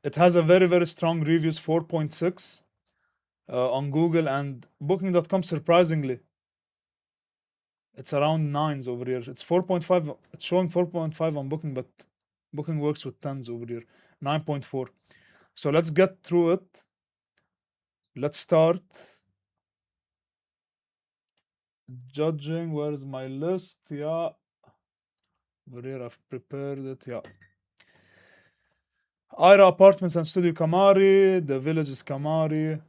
It has a very, very strong reviews, 4.6 on Google, and Booking.com, surprisingly, it's around nines over here. It's 4.5. It's showing 4.5 on Booking, but Booking works with tens over here. 9.4. So let's get through it. Let's start judging. Where's my list? Yeah, over here I've prepared it. Yeah. Ira Apartments and Studio Kamari. The village is Kamari.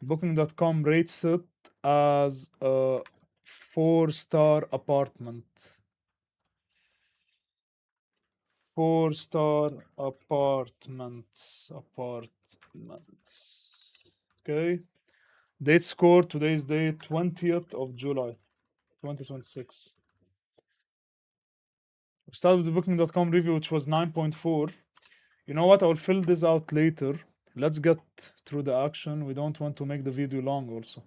Booking.com rates it as a 4-star apartment. 4-star apartments. Apartments. Okay. Date score, today's date, 20th of July, 2026. We started with the Booking.com review, which was 9.4. You know what? I'll fill this out later. Let's get through the action. We don't want to make the video long also.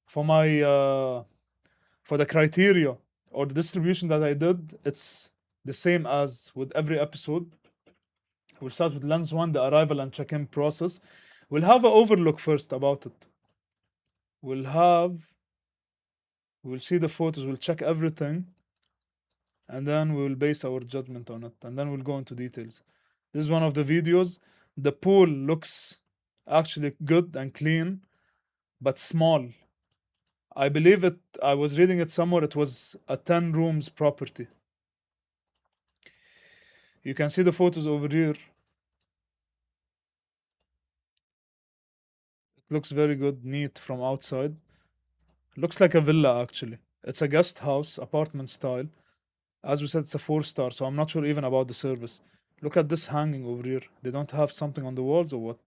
For my for the criteria or the distribution that I did, it's the same as with every episode. We'll start with lens one, the arrival and check-in process. We'll have an overlook first about it. We'll see the photos, we'll check everything, and then we will base our judgment on it, and then we'll go into details. This is one of the videos. The pool looks actually good and clean, but small. I believe it, I was reading it somewhere, it was a 10 rooms property. You can see the photos over here. It looks very good, neat from outside. Looks like a villa actually. It's a guest house, apartment style. As we said, it's a 4-star, so I'm not sure even about the service. Look at this hanging over here. They don't have something on the walls or what?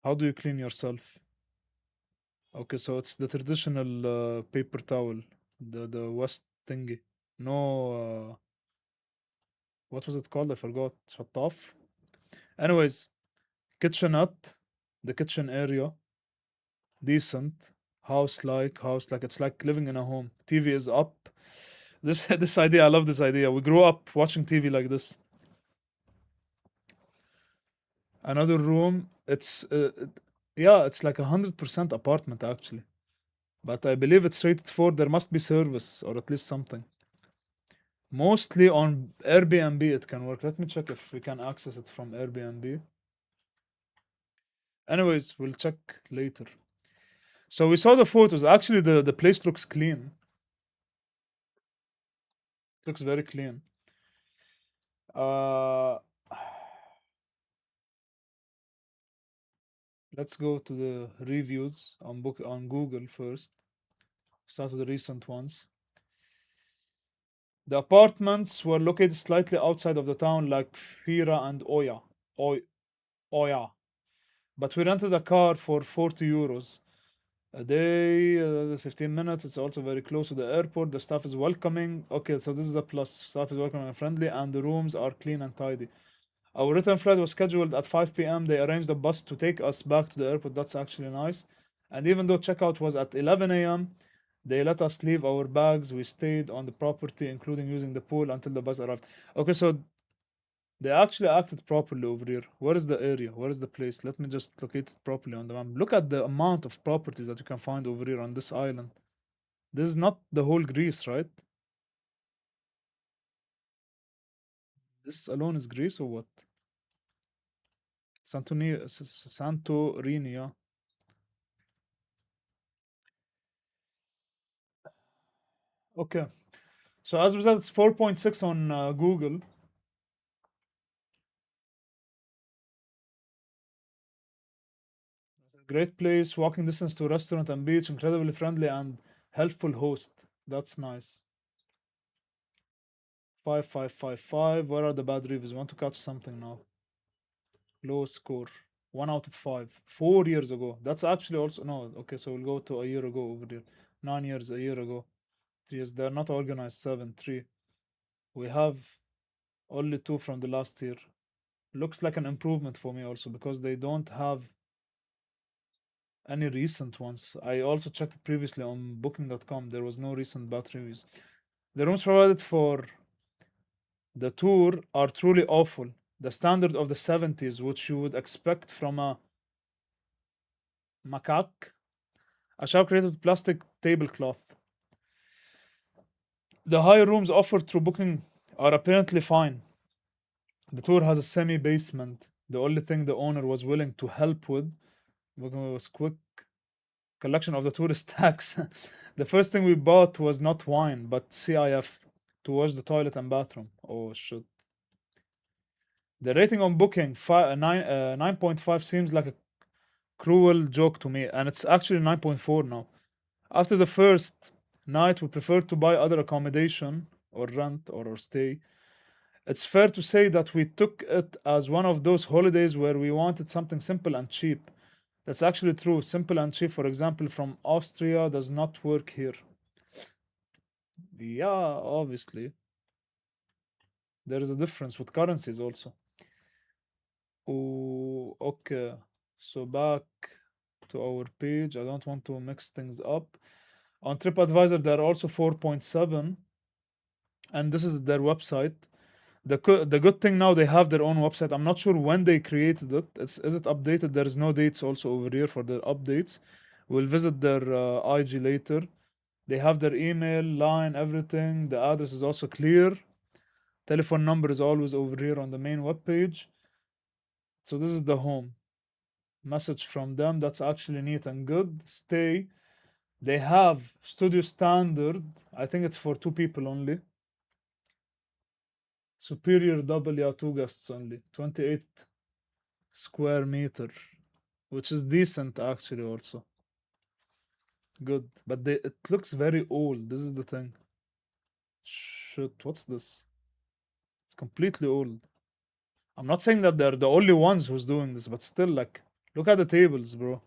How do you clean yourself? Okay, so it's the traditional paper towel, the West thingy. No, what was it called? I forgot. Shattaf. Anyways, kitchenette, the kitchen area, decent. House like it's like living in a home. TV is up. This this idea, I love this idea. We grew up watching TV like this. Another room. Yeah, it's like 100% apartment actually. But I believe it's rated for there must be service or at least something. Mostly on Airbnb it can work. Let me check if we can access it from Airbnb. Anyways, we'll check later. So we saw the photos. Actually, the place looks clean. Looks very clean. Uh, let's go to the reviews on Google first. Start with the recent ones. The apartments were located slightly outside of the town, like Fira and Oya. But we rented a car for 40 euros a day, 15 minutes. It's also very close to the airport. The staff is welcoming. Okay, so this is a plus. Staff is welcoming and friendly, and the rooms are clean and tidy. Our return flight was scheduled at 5 p.m. They arranged a bus to take us back to the airport. That's actually nice. And even though checkout was at 11 a.m., they let us leave our bags. We stayed on the property, including using the pool, until the bus arrived. Okay, so they actually acted properly over here. Where is the area? Where is the place? Let me just locate it properly on the map. Look at the amount of properties that you can find over here on this island. This is not the whole Greece, right? This alone is Greece or what? Santorini, yeah. Okay. So as we said, it's 4.6 on Google. Great place, walking distance to restaurant and beach, incredibly friendly and helpful host. That's nice. 5555. Where are the bad reviews? Want to catch something now. Low score. 1 out of 5. 4 years ago. That's actually also no. Okay, so we'll go to a year ago over there. 9 years a year ago. 3 years. They're not organized. 7, 3. We have only 2 from the last year. Looks like an improvement for me also because they don't have any recent ones. I also checked it previously on booking.com. There was no recent bad reviews. The rooms provided for The tour are truly awful. The standard of the 70s, which you would expect from a macaque, a shower created with plastic tablecloth. The high rooms offered through booking are apparently fine. The tour has a semi basement. The only thing the owner was willing to help with was quick collection of the tourist tax. The first thing we bought was not wine, but CIF to wash the toilet and bathroom. Oh shit. The rating on booking 9.5 seems like a cruel joke to me, and it's actually 9.4 now. After the first night, we preferred to buy other accommodation or rent or stay. It's fair to say that we took it as one of those holidays where we wanted something simple and cheap. That's actually true. Simple and cheap, for example, from Austria does not work here. Yeah, obviously. There is a difference with currencies also. Oh, okay. So back to our page. I don't want to mix things up. On TripAdvisor, they're also 4.7, and this is their website. The good thing now they have their own website. I'm not sure when they created it. Is it updated? There is no dates also over here for their updates. We'll visit their IG later. They have their email, line, everything. The address is also clear. Telephone number is always over here on the main web page. So this is the home. Message from them. That's actually neat and good. Stay. They have studio standard. I think it's for two people only. Superior double, yeah, two guests only. 28 square meter, which is decent actually also. Good. But it looks very old. This is the thing. Shit, what's this? It's completely old. I'm not saying that they're the only ones who's doing this, but still, like, look at the tables, bro.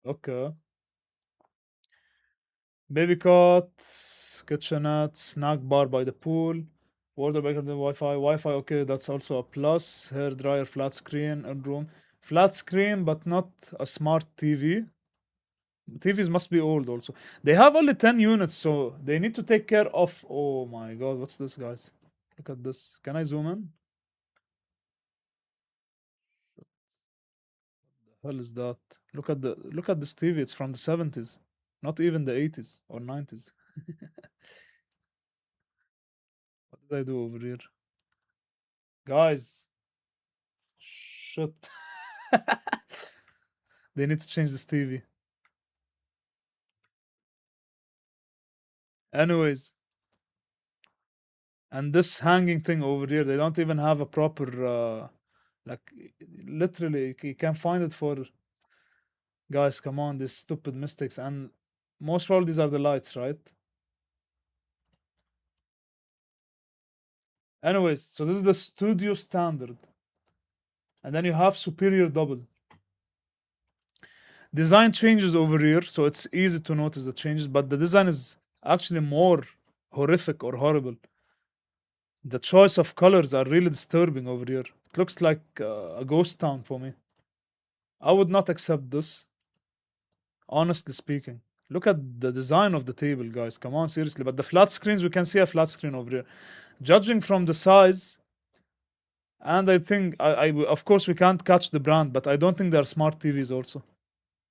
Okay. Baby cot, kitchenette, snack bar by the pool, water breaker, the Wi-Fi. Wi-Fi, okay, that's also a plus. Hair dryer, flat screen, in room. Flat screen, but not a smart TV. TVs must be old also. They have only 10 units, so they need to take care of. Oh my god, what's this, guys? Look at this. Can I zoom in? Hell is that? Look at this TV. It's from the 70s, not even the 80s or 90s. What did I do over here, guys? Shit. They need to change this TV. Anyways, and this hanging thing over here, they don't even have a proper like literally you can't find it for. Guys, come on, these stupid mistakes. And most probably these are the lights, right? Anyways, so this is the studio standard. And then you have superior double. Design changes over here, so it's easy to notice the changes, but the design is actually more horrific or horrible. The choice of colors are really disturbing over here. It looks like a ghost town for me. I would not accept this, honestly speaking. Look at the design of the table, guys. Come on, seriously. But the flat screens, we can see a flat screen over here. Judging from the size, and I think of course we can't catch the brand, but I don't think they're smart TVs also.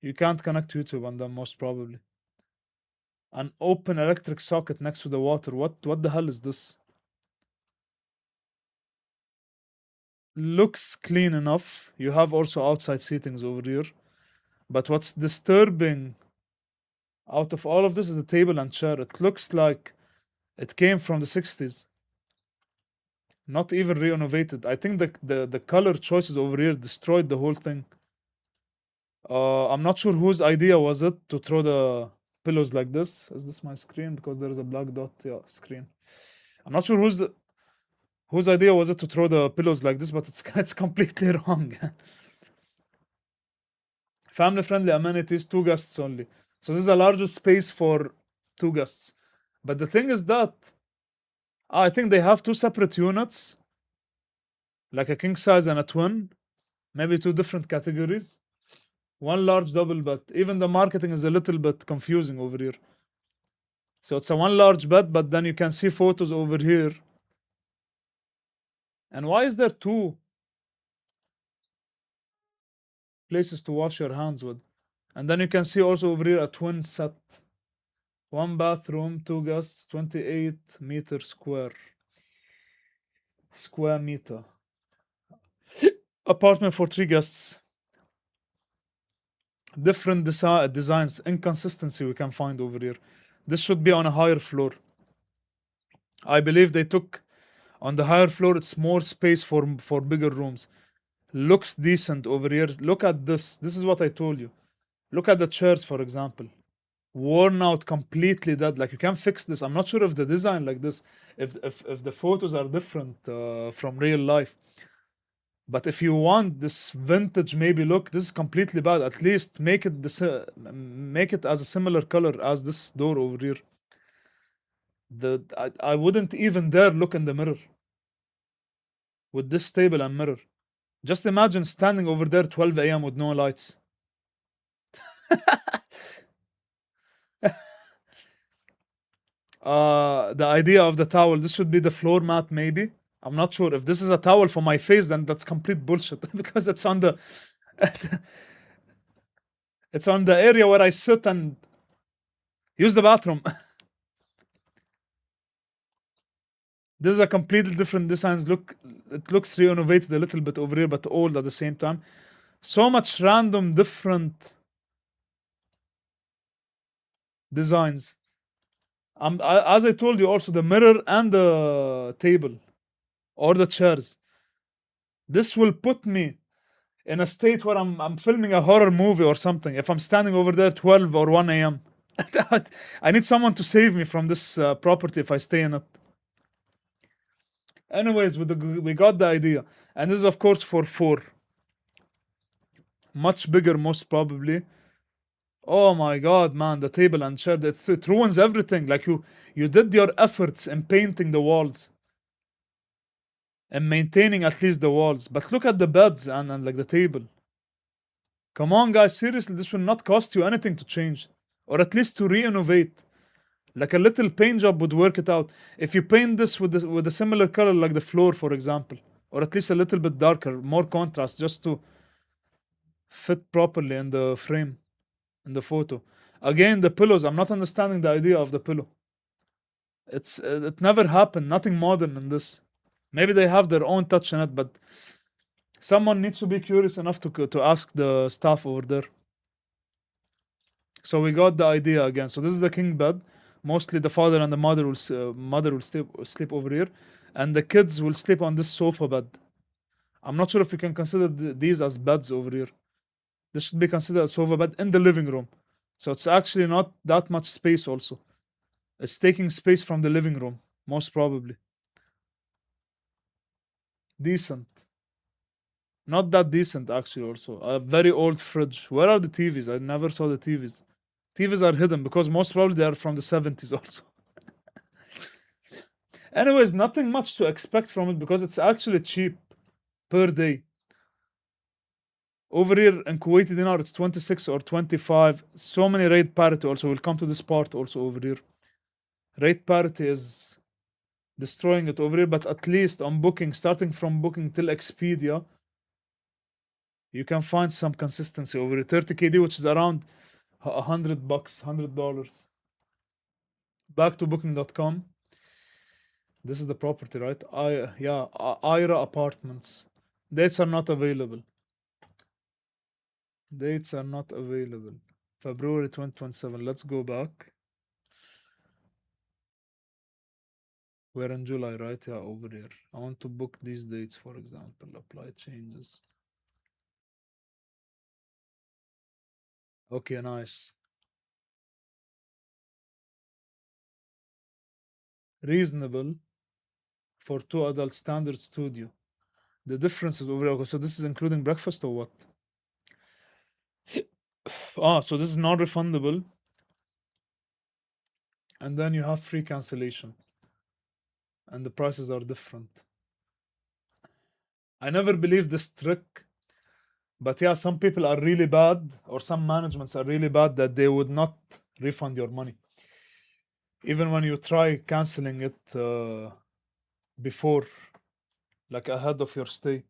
You can't connect YouTube on them most probably. An open electric socket next to the water. What the hell is this? Looks clean enough. You have also outside seatings over here. But what's disturbing out of all of this is the table and chair. It looks like it came from the 60s. Not even renovated. I think the color choices over here destroyed the whole thing. I'm not sure whose idea was it to throw the pillows like this. Is this my screen? Because there is a black dot. Yeah, screen. I'm not sure whose idea was it to throw the pillows like this, but it's completely wrong. Family friendly amenities, two guests only. So this is a larger space for two guests. But the thing is that I think they have two separate units, like a king size and a twin, maybe two different categories. One large double, but even the marketing is a little bit confusing over here. So it's a one large bed, but then you can see photos over here. And why is there two places to wash your hands with? And then you can see also over here a twin set. One bathroom, two guests, 28 meter square meter. Apartment for three guests. Different designs, inconsistency we can find over here. This should be on a higher floor. I believe they took on the higher floor. It's more space for bigger rooms. Looks decent over here. Look at this. This is what I told you. Look at the chairs, for example. Worn out, completely dead. Like, you can fix this. I'm not sure if the design like this, if the photos are different from real life. But if you want this vintage maybe look, this is completely bad. At least make it make it as a similar color as this door over here. I wouldn't even dare look in the mirror with this table and mirror. Just imagine standing over there 12 a.m. with no lights. The idea of the towel, this should be the floor mat maybe. I'm not sure if this is a towel for my face, then that's complete bullshit because it's on the it's on the area where I sit and use the bathroom. This is a completely different designs. Look, it looks renovated a little bit over here, but old at the same time. So much random different designs. As I told you, also the mirror and the table or the chairs. This will put me in a state where I'm filming a horror movie or something. If I'm standing over there 12 or 1 a.m. I need someone to save me from this property if I stay in it. Anyways, we got the idea. And this is, of course, for four. Much bigger, most probably. Oh my god, man, the table and chair, it ruins everything. Like, you did your efforts in painting the walls and maintaining at least the walls. But look at the beds and like the table. Come on, guys, seriously, this will not cost you anything to change. Or at least to re-innovate. Like, a little paint job would work it out. If you paint this with a similar color like the floor, for example, or at least a little bit darker, more contrast, just to fit properly in the frame, in the photo. Again, the pillows, I'm not understanding the idea of the pillow. It never happened. Nothing modern in this. Maybe they have their own touch in it, but someone needs to be curious enough to ask the staff over there. So we got the idea again. So this is the king bed. Mostly the father and the mother will sleep over here, and the kids will sleep on this sofa bed. I'm not sure if we can consider these as beds over here. This should be considered a sofa bed in the living room. So it's actually not that much space also. It's taking space from the living room, most probably. Decent. Not that decent, actually, also. A very old fridge. Where are the TVs? I never saw the TVs. TVs are hidden because most probably they are from the 70s also. Anyways, nothing much to expect from it because it's actually cheap per day. Over here in Kuwaiti dinar, it's 26 or 25. So many rate parity also. We'll come to this part also over here. Rate parity is destroying it over here, but at least on booking, starting from booking till Expedia, you can find some consistency over here. 30 KD, which is around $100, $100. Back to booking.com. This is the property, right? Ira Apartments. Dates are not available. Dates are not available. February 2027. Let's go back. We're in July, right? Yeah, over here. I want to book these dates, for example. Apply changes. Okay, nice. Reasonable for two adult standard studio. The difference is over here. Okay, so this is including breakfast or what? So this is non-refundable. And then you have free cancellation. And the prices are different. I never believed this trick. But yeah, some people are really bad, or some managements are really bad that they would not refund your money. even when you try canceling it before, like ahead of your stay.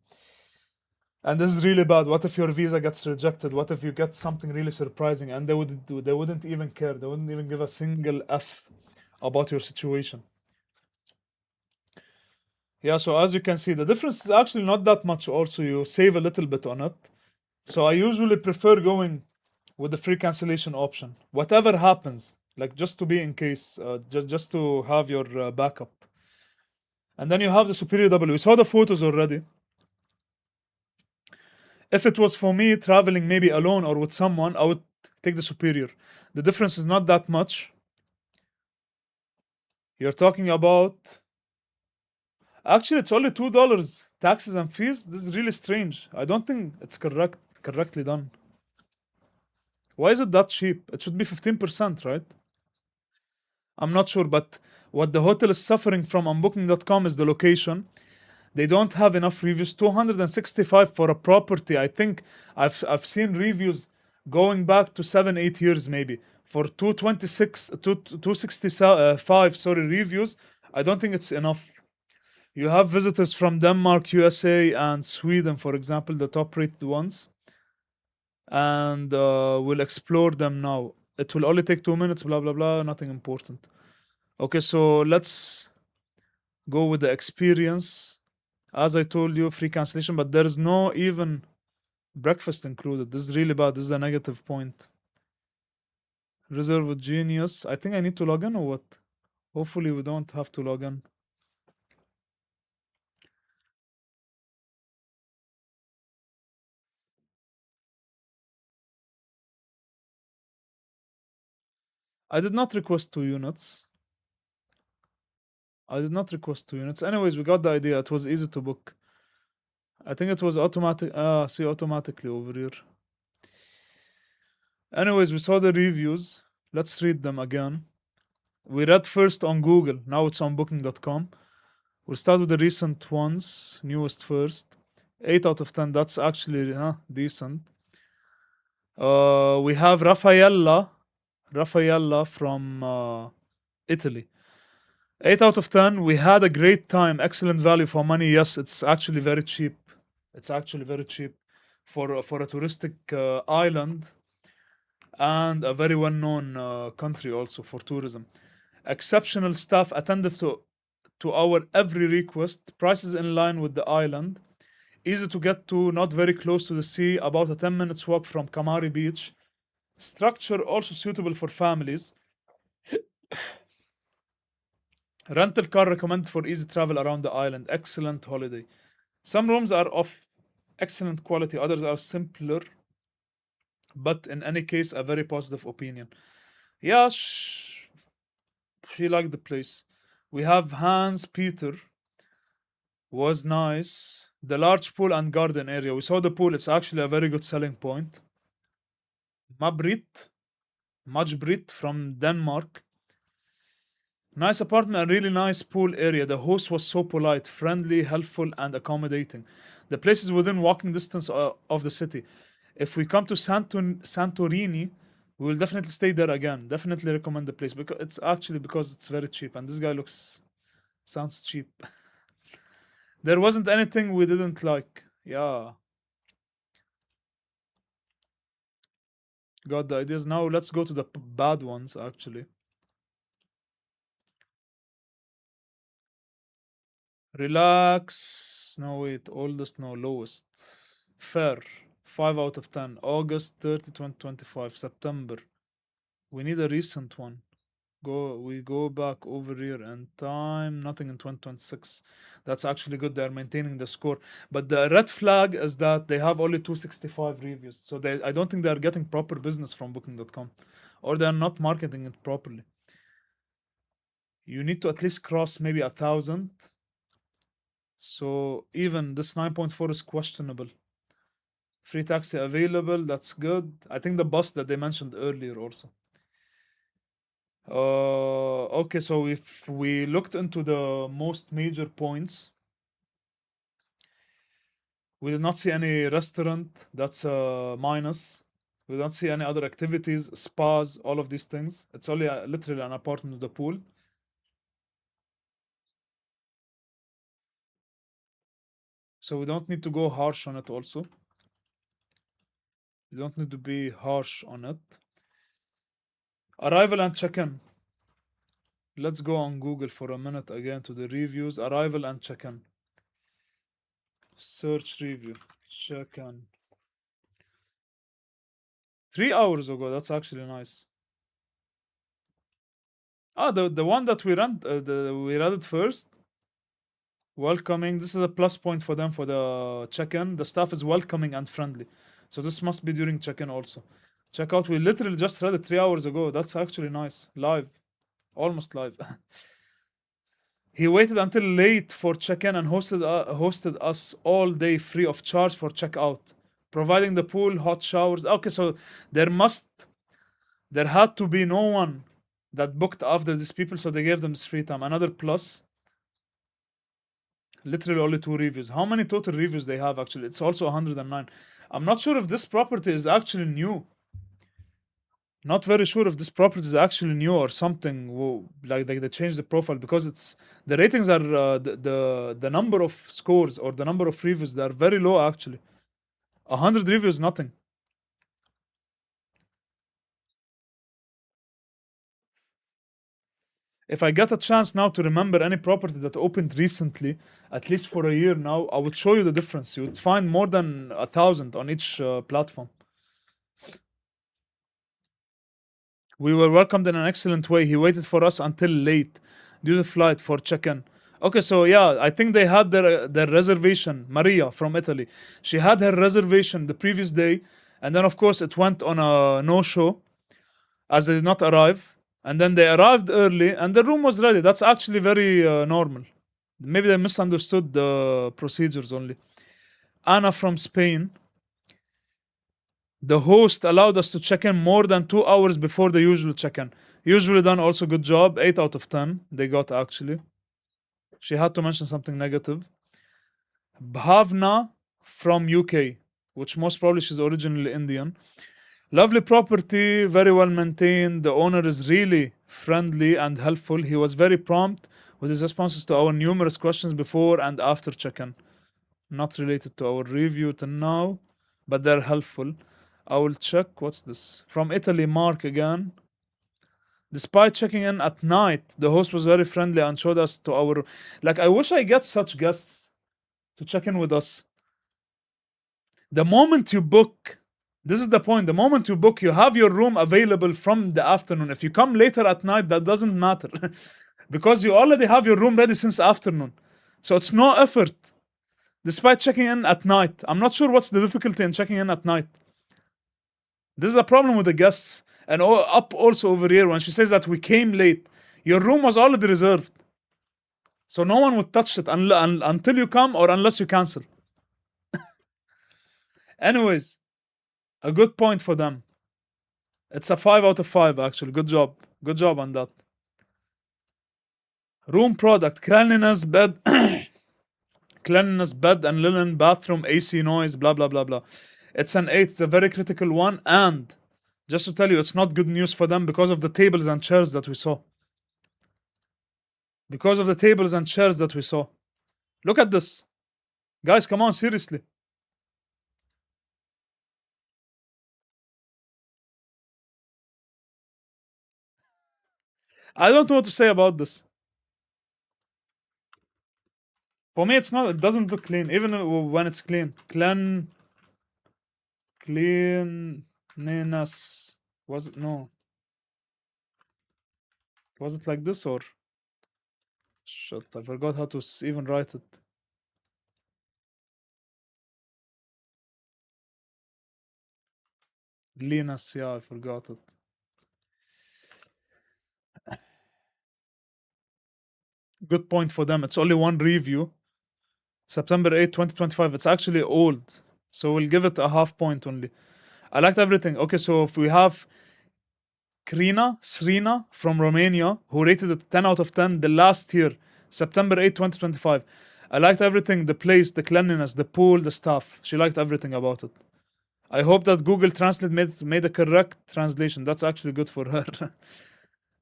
And this is really bad. What if your visa gets rejected? What if you get something really surprising and they wouldn't even care. They wouldn't even give a single F about your situation. Yeah, so as you can see, the difference is actually not that much also. You save a little bit on it. So I usually prefer going with the free cancellation option. Whatever happens, like just to be in case, just to have your backup. And then you have the Superior W. We saw the photos already. If it was for me traveling maybe alone or with someone, I would take the Superior. The difference is not that much. You're talking about actually it's only $2 taxes and fees. This is really strange. I don't think it's correctly done. Why is it that cheap? It should be 15%, right? I'm not sure, but what the hotel is suffering from on booking.com is the location. They don't have enough reviews. 265 for a property. I think I've seen reviews going back to 7 8 years maybe. For 226 265 sorry reviews, I don't think it's enough. You have visitors from Denmark, USA, and Sweden, for example, the top rated ones, and we'll explore them now. It will only take 2 minutes, blah blah blah, nothing important. Okay, so let's go with the experience. As I told you, free cancellation, but there is no even breakfast included. This is really bad. This is a negative point. Reserve with Genius. I think I need to log in or what? Hopefully, we don't have to log in. I did not request 2 units. I did not request 2 units. Anyways, we got the idea. It was easy to book. I think it was automatic. See, automatically over here. Anyways, we saw the reviews. Let's read them again. We read first on Google. Now it's on booking.com. We'll start with the recent ones, newest first. 8 out of 10, that's actually decent. We have Raffaella from Italy. 8 out of 10, we had a great time, excellent value for money. Yes, it's actually very cheap. It's actually very cheap for a touristic island and a very well-known country also for tourism. Exceptional staff attentive to our every request. Prices in line with the island. Easy to get to, not very close to the sea, about a 10 minutes walk from Kamari beach. Structure also suitable for families. Rental car recommended for easy travel around the island. Excellent holiday. Some rooms are of excellent quality, others are simpler, but in any case, a very positive opinion. Yeah, she liked the place. We have Hans Peter, was nice. The large pool and garden area. We saw the pool, it's actually a very good selling point. Mabrit, Majbrit from Denmark. Nice apartment and really nice pool area. The host was so polite, friendly, helpful, and accommodating. The place is within walking distance of the city. If we come to Santorini, we will definitely stay there again. Definitely recommend the place because it's very cheap. And this guy sounds cheap. There wasn't anything we didn't like. Yeah, got the ideas. Now let's go to the bad ones actually. Relax. No, wait. Oldest, no. Lowest. Fair. 5 out of 10. August 30, 2025. September. We need a recent one. We go back over here in time. Nothing in 2026. That's actually good. They're maintaining the score. But the red flag is that they have only 265 reviews. So I don't think they're getting proper business from booking.com. Or they're not marketing it properly. You need to at least cross maybe 1,000. So even this 9.4 is questionable. Free taxi available, that's good. I think the bus that they mentioned earlier also. Okay, so if we looked into the most major points, we did not see any restaurant. That's a minus. We don't see any other activities, spas, all of these things. It's only literally an apartment with a pool. So we don't need to go harsh on it also. We don't need to be harsh on it. Arrival and check-in. Let's go on Google for a minute again to the reviews. Arrival and check-in. Search review. Check-in. 3 hours ago. That's actually nice. Ah, the one that we read it first. Welcoming. This is a plus point for them for the check-in. The staff is welcoming and friendly. So this must be during check-in also. Check out. We literally just read it 3 hours ago. That's actually nice. Live. Almost live. He waited until late for check-in and hosted us all day free of charge for check-out, providing the pool, hot showers. Okay, so there had to be no one that booked after these people, so they gave them this free time. Another plus. Literally only 2 reviews. How many total reviews they have actually? It's also 109. I'm not sure if this property is actually new. Not very sure if this property is actually new or something. Like they changed the profile because it's the ratings are the number of scores or the number of reviews, they are very low actually. 100 reviews, nothing. If I get a chance now to remember any property that opened recently, at least for a year now, I would show you the difference. You would find more than 1,000 on each platform. We were welcomed in an excellent way. He waited for us until late due to flight for check-in. Okay, so yeah, I think they had their reservation. Maria from Italy, she had her reservation the previous day, and then of course it went on a no-show as they did not arrive. And then they arrived early, and the room was ready. That's actually very normal. Maybe they misunderstood the procedures only. Anna from Spain. The host allowed us to check in more than 2 hours before the usual check-in. Usually done, also good job. 8 out of 10 they got actually. She had to mention something negative. Bhavna from UK, which most probably she's originally Indian. Lovely property, very well maintained. The owner is really friendly and helpful. He was very prompt with his responses to our numerous questions before and after check-in. Not related to our review till now, but they're helpful. I will check. What's this? From Italy, Mark again. Despite checking in at night, the host was very friendly and showed us to our. Like, I wish I get such guests to check in with us. The moment you book, this is the point. The moment you book, you have your room available from the afternoon. If you come later at night, that doesn't matter because you already have your room ready since afternoon. So it's no effort. Despite checking in at night, I'm not sure what's the difficulty in checking in at night. This is a problem with the guests. And up also over here, when she says that we came late, your room was already reserved. So no one would touch it until you come or unless you cancel. Anyways, a good point for them. It's a 5 out of 5 actually. Good job. Good job on that. Room product, cleanliness, bed, cleanliness, bed and linen, bathroom, AC noise, blah blah blah blah. It's an 8. It's a very critical one, and just to tell you, it's not good news for them because of the tables and chairs that we saw. Because of the tables and chairs that we saw. Look at this. Guys, come on, seriously. I don't know what to say about this. For me, it's not. It doesn't look clean, even when it's clean. Cleanliness. Was it no? Was it like this or? Shit! I forgot how to even write it. Linus, yeah, I forgot it. Good point for them. It's only one review. September 8, 2025. It's actually old. So we'll give it a half point only. I liked everything. Okay, so if we have Srina from Romania, who rated it 10 out of 10 the last year, September 8, 2025. I liked everything, the place, the cleanliness, the pool, the staff. She liked everything about it. I hope that Google Translate made a correct translation. That's actually good for her.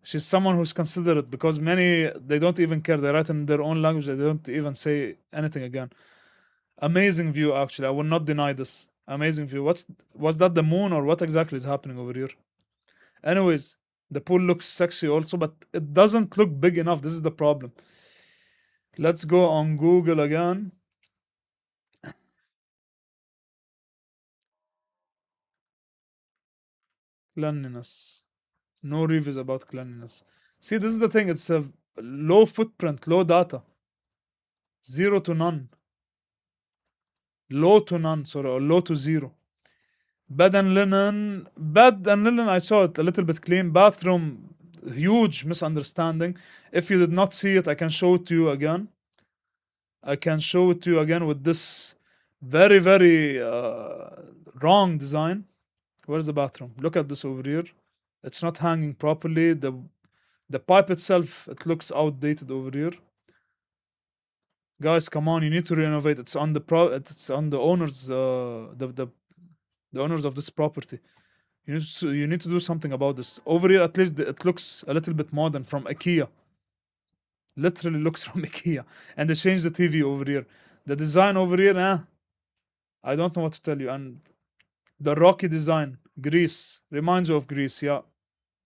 She's someone who's considerate because many they don't even care. They write in their own language. They don't even say anything again. Amazing view, actually. I will not deny this. Amazing view. Was that the moon or what exactly is happening over here? Anyways, the pool looks sexy also, but it doesn't look big enough. This is the problem. Let's go on Google again. Cleanliness. No reviews about cleanliness. See, this is the thing. It's a low footprint, low data. Zero to none. Low to none, sorry, or low to zero. Bed and linen, I saw it a little bit clean. Bathroom, huge misunderstanding. If you did not see it, I can show it to you again. I can show it to you again with this very, very wrong design. Where's the bathroom? Look at this over here. It's not hanging properly. The pipe itself, it looks outdated over here. Guys, come on, you need to renovate. It's on the owners, the owners of this property. You need to do something about this. Over here, at least it looks a little bit modern from IKEA. Literally looks from IKEA. And they changed the TV over here. The design over here, I don't know what to tell you. And the rocky design, Greece, reminds you of Greece. Yeah,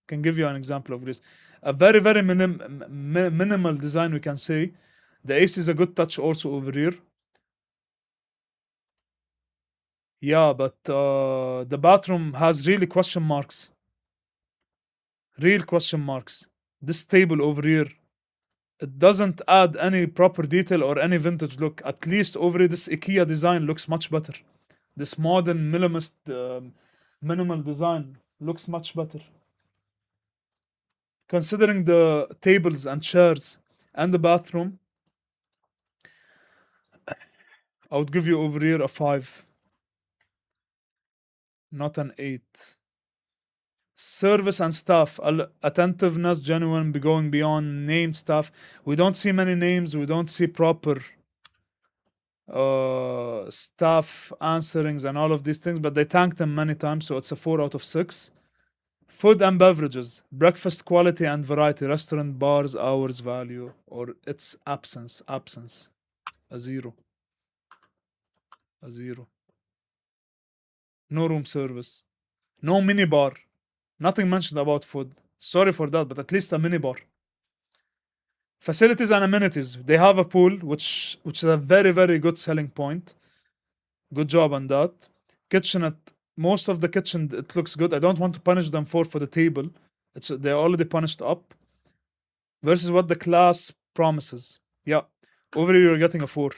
can give you an example of Greece. A very, very minimal design, we can say. The AC is a good touch also over here. Yeah, but the bathroom has really question marks. Real question marks. This table over here, it doesn't add any proper detail or any vintage look. At least over here, this IKEA design looks much better. This modern minimalist, minimal design looks much better. Considering the tables and chairs and the bathroom, I would give you over here a 5, not an 8. Service and staff, attentiveness, genuine, going beyond named staff. We don't see many names. We don't see proper staff answerings and all of these things, but they thank them many times, so it's a 4 out of 6. Food and beverages, breakfast quality and variety, restaurant, bars, hours, value, or its absence, a 0, a 0. No room service, no mini bar, nothing mentioned about food. Sorry for that, but at least a mini bar. Facilities and amenities, they have a pool, which is a very, very good selling point. Good job on that. Kitchenette, most of the kitchen, it looks good. I don't want to punish them for the table. They're already punished up. Versus what the class promises. Yeah, over here you're getting a 4.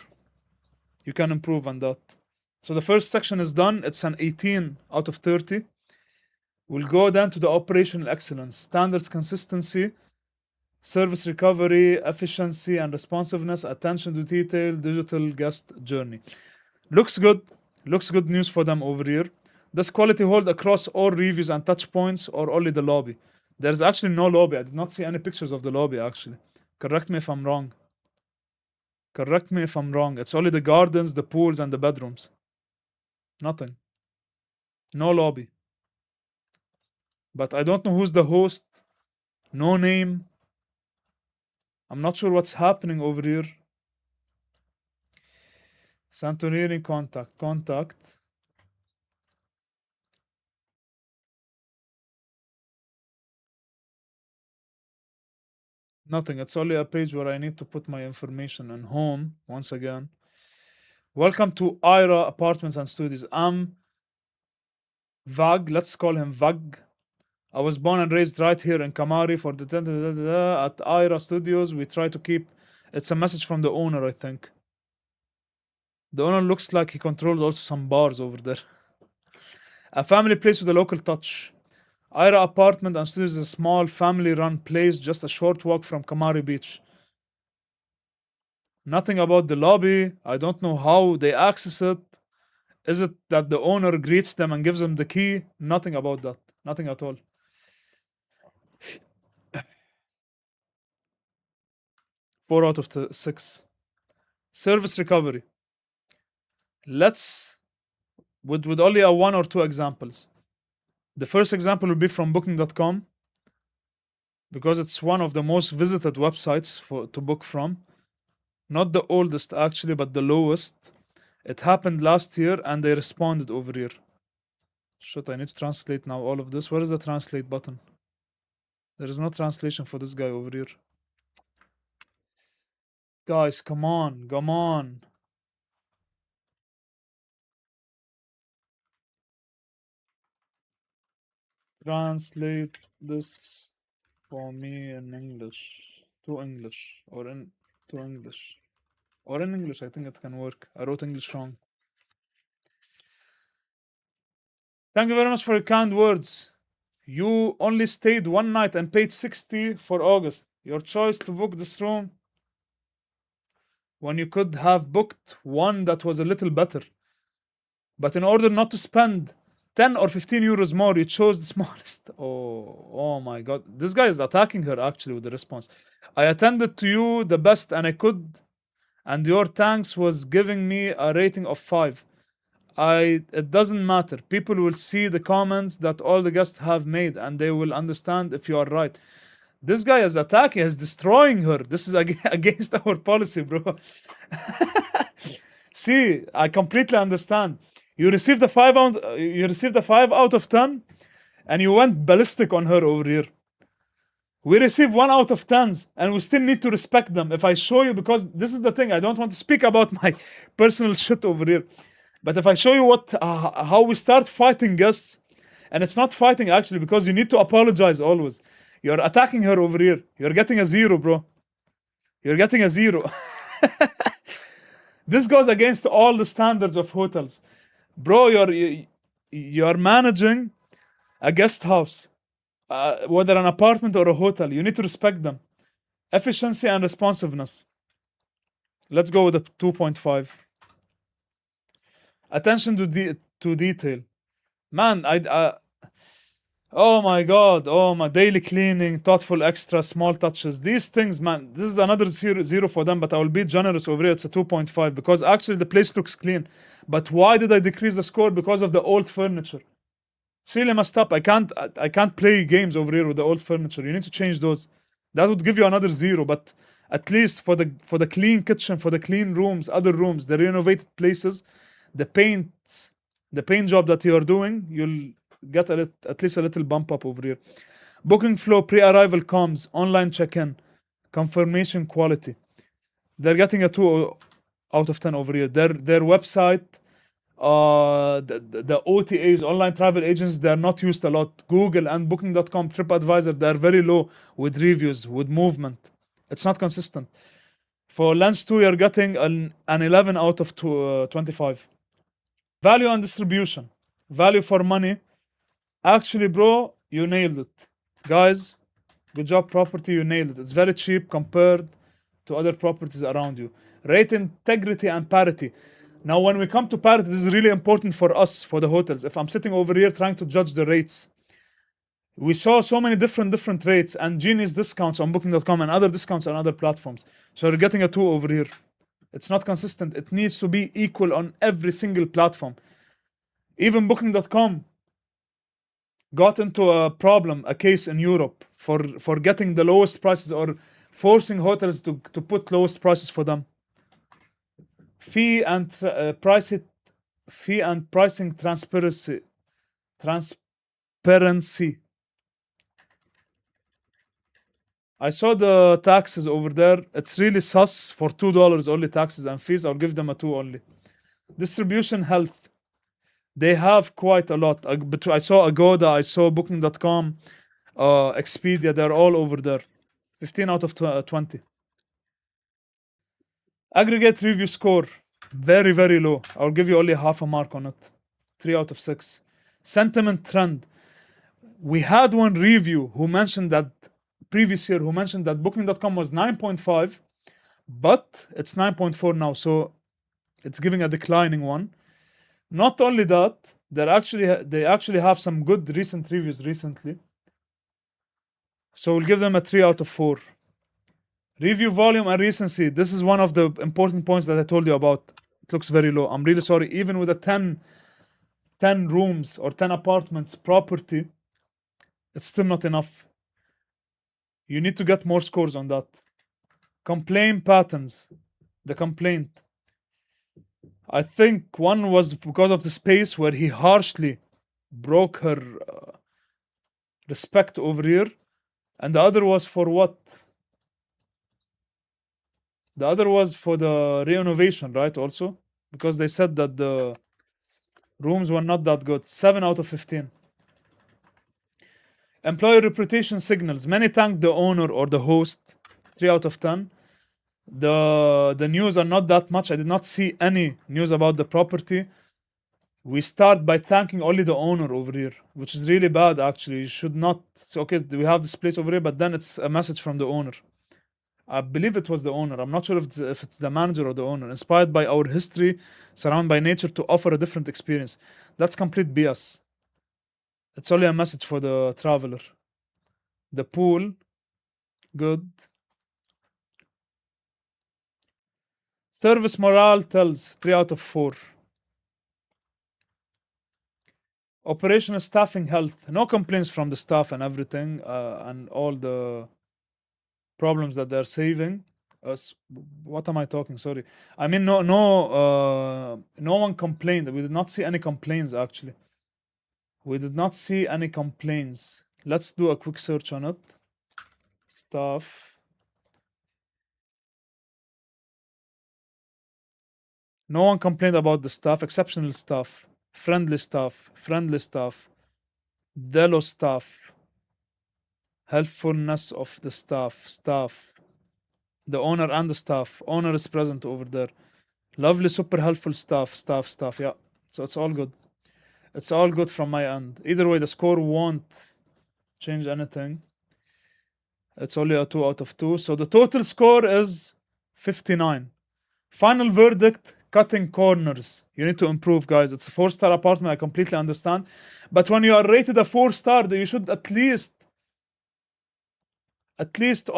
You can improve on that. So the first section is done. It's an 18 out of 30. We'll go down to the operational excellence, standards, consistency, service recovery, efficiency and responsiveness, attention to detail, digital guest journey. Looks good. Looks good news for them over here. Does quality hold across all reviews and touch points or only the lobby? There's actually no lobby. I did not see any pictures of the lobby actually. Correct me if I'm wrong. Correct me if I'm wrong. It's only the gardens, the pools, and the bedrooms. Nothing. No lobby. But I don't know who's the host. No name. I'm not sure what's happening over here. Santorini contact. Nothing. It's only a page where I need to put my information and home once again. Welcome to Ira Apartments and Studios. I'm Vag. Let's call him Vag. I was born and raised right here in Kamari for the at Ira Studios. We try to keep. It's a message from the owner, I think. The owner looks like he controls also some bars over there. A family place with a local touch. Ira Apartment and Studios is a small family-run place just a short walk from Kamari Beach. Nothing about the lobby. I don't know how they access it. Is it that the owner greets them and gives them the key? Nothing about that. Nothing at all. 4 out of 6. Service recovery. Let's with only a one or two examples. The first example will be from booking.com because it's one of the most visited websites for to book from. Not the oldest actually, but the lowest. It happened last year and they responded over here. Shit, I need to translate now all of this. Where is the translate button? There is no translation for this guy over here. Guys, come on, come on. Translate this for me in English. To English. Or in to English. Or in English, I think it can work. I wrote English wrong. Thank you very much for your kind words. You only stayed one night and paid 60 for August. Your choice to book this room when you could have booked one that was a little better. But in order not to spend 10 or 15 euros more, you chose the smallest. Oh my god. This guy is attacking her actually with the response. I attended to you the best and I could, and your thanks was giving me a rating of 5. It doesn't matter. People will see the comments that all the guests have made and they will understand if you are right. This guy is attacking, is destroying her. This is against our policy, bro. See, I completely understand. You received a 5 out of 10 and you went ballistic on her over here. We receive 1 out of 10s and we still need to respect them. If I show you, because this is the thing, I don't want to speak about my personal shit over here. But if I show you how we start fighting guests, and it's not fighting actually because you need to apologize always. You're attacking her over here. You're getting a 0, bro. You're getting a 0. This goes against all the standards of hotels. Bro, you're managing a guest house, whether an apartment or a hotel. You need to respect them. Efficiency and responsiveness. Let's go with a 2.5. Attention to detail. Man, oh my god, oh my, daily cleaning, thoughtful extra, small touches. These things, man, this is another 0 for them, but I will be generous over here. It's a 2.5 because actually the place looks clean. But why did I decrease the score? Because of the old furniture. It's really messed up. I can't play games over here with the old furniture. You need to change those. That would give you another 0, but at least for the clean kitchen, for the clean rooms, other rooms, the renovated places, the paint job that you are doing, you'll get at least a little bump up over here. Booking flow, pre-arrival comms, online check-in, confirmation quality. They're getting a 2 out of 10 over here. Their website, the OTAs, online travel agents, they're not used a lot. Google and Booking.com, TripAdvisor, they're very low with reviews, with movement. It's not consistent. For Lens 2, you're getting an 11 out of 25. Value and distribution. Value for money. Actually, bro, you nailed it. Guys, good job, property, you nailed it. It's very cheap compared to other properties around you. Rate integrity and parity. Now, when we come to parity, this is really important for us, for the hotels. If I'm sitting over here trying to judge the rates, we saw so many different rates and genius discounts on Booking.com and other discounts on other platforms. So you're getting a 2 over here. It's not consistent. It needs to be equal on every single platform. Even Booking.com got into a case in Europe for getting the lowest prices or forcing hotels to put lowest prices for them. Fee and pricing transparency. I saw the taxes over there. It's really sus for $2 only taxes and fees. I'll give them a 2 only. Distribution health. They have quite a lot. I saw Agoda, I saw Booking.com, Expedia, they're all over there. 15 out of 20. Aggregate review score. Very, very low. I'll give you only half a mark on it. 3 out of 6. Sentiment trend. We had one review who mentioned that previous year, who mentioned that Booking.com was 9.5, but it's 9.4 now. So it's giving a declining one. Not only that, they actually have some good recent reviews recently. So we'll give them a 3 out of 4. Review volume and recency. This is one of the important points that I told you about. It looks very low. I'm really sorry. Even with a 10 10 rooms or 10 apartments property, it's still not enough. You need to get more scores on that. Complaint patterns. The complaint. I think one was because of the space where he harshly broke her respect over here, and the other was for what? The other was for the renovation, right? Also, because they said that the rooms were not that good. 7 out of 15. Employee reputation signals. Many thank the owner or the host. 3 out of 10. The news are not that much. I did not see any news about the property. We start by thanking only the owner over here, which is really bad actually. You should not. So, okay, we have this place over here, but then it's a message from the owner. I believe it was the owner. I'm not sure if it's the manager or the owner. Inspired by our history, surrounded by nature to offer a different experience. That's complete BS. It's only a message for the traveler. The pool, good. Service morale tells 3 out of 4. Operational staffing health, no complaints from the staff and everything, and all the problems that they're saving. What am I talking? Sorry. I mean, no one complained. We did not see any complaints actually. We did not see any complaints. Let's do a quick search on it. Staff. No one complained about the staff. Exceptional staff. Friendly staff. Friendly staff. Delo staff. Helpfulness of the staff. Staff. The owner and the staff. Owner is present over there. Lovely, super helpful staff. Staff. Yeah. So it's all good. It's all good from my end. Either way, the score won't change anything. It's only a 2 out of 2. So the total score is 59. Final verdict, cutting corners. You need to improve, guys. It's a 4-star apartment. I completely understand. But when you are rated a 4-star, you should at least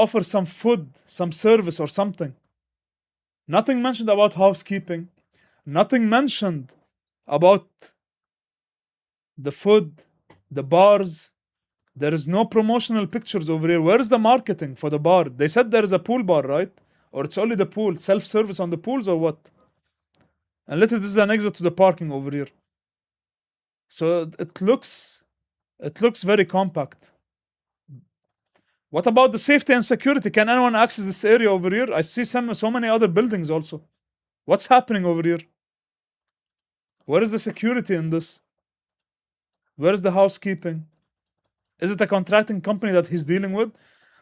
offer some food, some service or something. Nothing mentioned about housekeeping. Nothing mentioned about the food, the bars. There is no promotional pictures over here. Where is the marketing for the bar? They said there is a pool bar, right? Or it's only the pool, self-service on the pools or what? And literally this is an exit to the parking over here. So it looks very compact. What about the safety and security? Can anyone access this area over here? I see so many other buildings also. What's happening over here? Where is the security in this? Where is the housekeeping? Is it a contracting company that he's dealing with?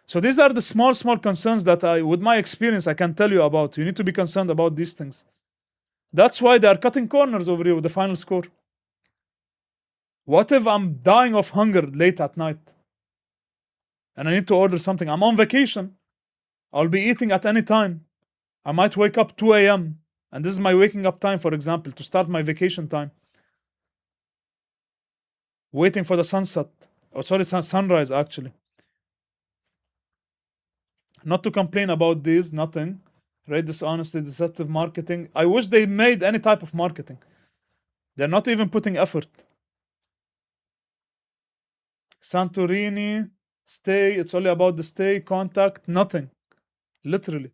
So these are the small concerns that with my experience, I can tell you about. You need to be concerned about these things. That's why they are cutting corners over here with the final score. What if I'm dying of hunger late at night and I need to order something? I'm on vacation. I'll be eating at any time. I might wake up 2 a.m. and this is my waking up time, for example, to start my vacation time. Waiting for the sunset. Oh, sorry, sunrise actually. Not to complain about these, nothing. Right, dishonesty, deceptive marketing. I wish they made any type of marketing. They're not even putting effort. Santorini, stay. It's only about the stay, contact, nothing. Literally.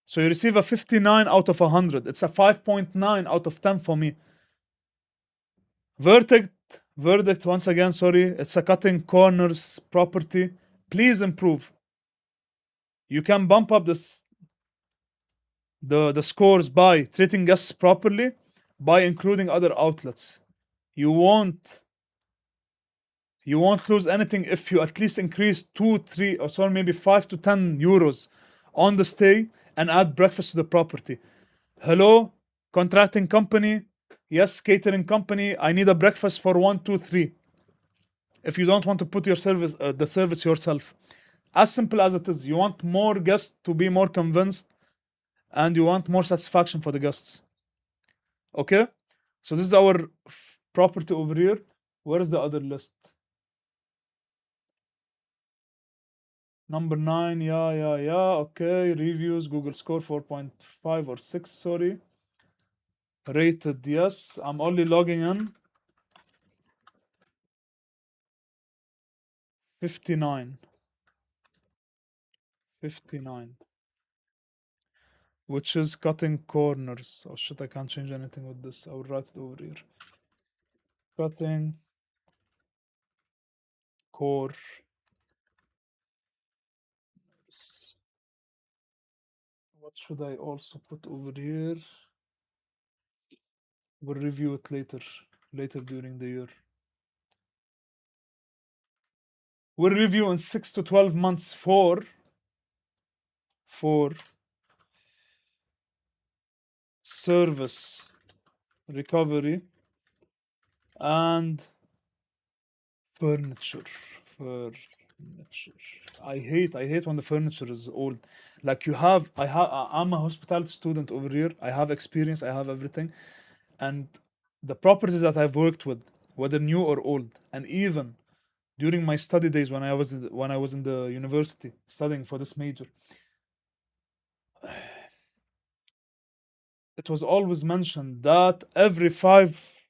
So you receive a 59 out of 100. It's a 5.9 out of 10 for me. Verdict, once again, sorry. It's a cutting corners property. Please improve. You can bump up the scores by treating guests properly, by including other outlets. You won't lose anything if you at least increase 2, 3, or sorry, maybe 5 to 10 euros on the stay and add breakfast to the property. Hello, contracting company. Yes, catering company. I need a breakfast for 1, 2, 3. If you don't want to put your the service yourself. As simple as it is. You want more guests to be more convinced and you want more satisfaction for the guests. Okay? So this is our property over here. Where is the other list? Number 9, yeah. Okay, reviews, Google score 4.5 or 6, sorry. Rated, yes. I'm only logging in. 59. 59. Which is cutting corners. Oh shit, I can't change anything with this. I will write it over here. Cutting corners. What should I also put over here? We'll review it later during the year. We'll review in 6 to 12 months for service recovery and furniture. Furniture. I hate when the furniture is old. Like I'm a hospitality student over here. I have experience, I have everything. And the properties that I've worked with, whether new or old, and even during my study days when I was in the university studying for this major, it was always mentioned that every 5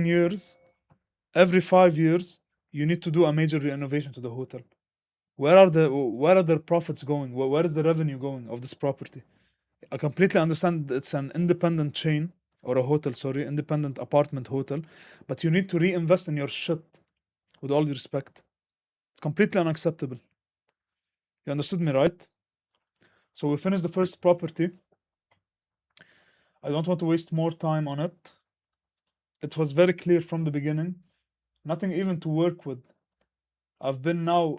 years, you need to do a major renovation to the hotel. Where are the profits going? Where is the revenue going of this property? I completely understand it's an independent chain or a hotel, sorry, independent apartment hotel, but you need to reinvest in your shit. With all due respect, it's completely unacceptable. You understood me, right? So we finished the first property. I don't want to waste more time on it. It was very clear from the beginning. Nothing even to work with. I've been now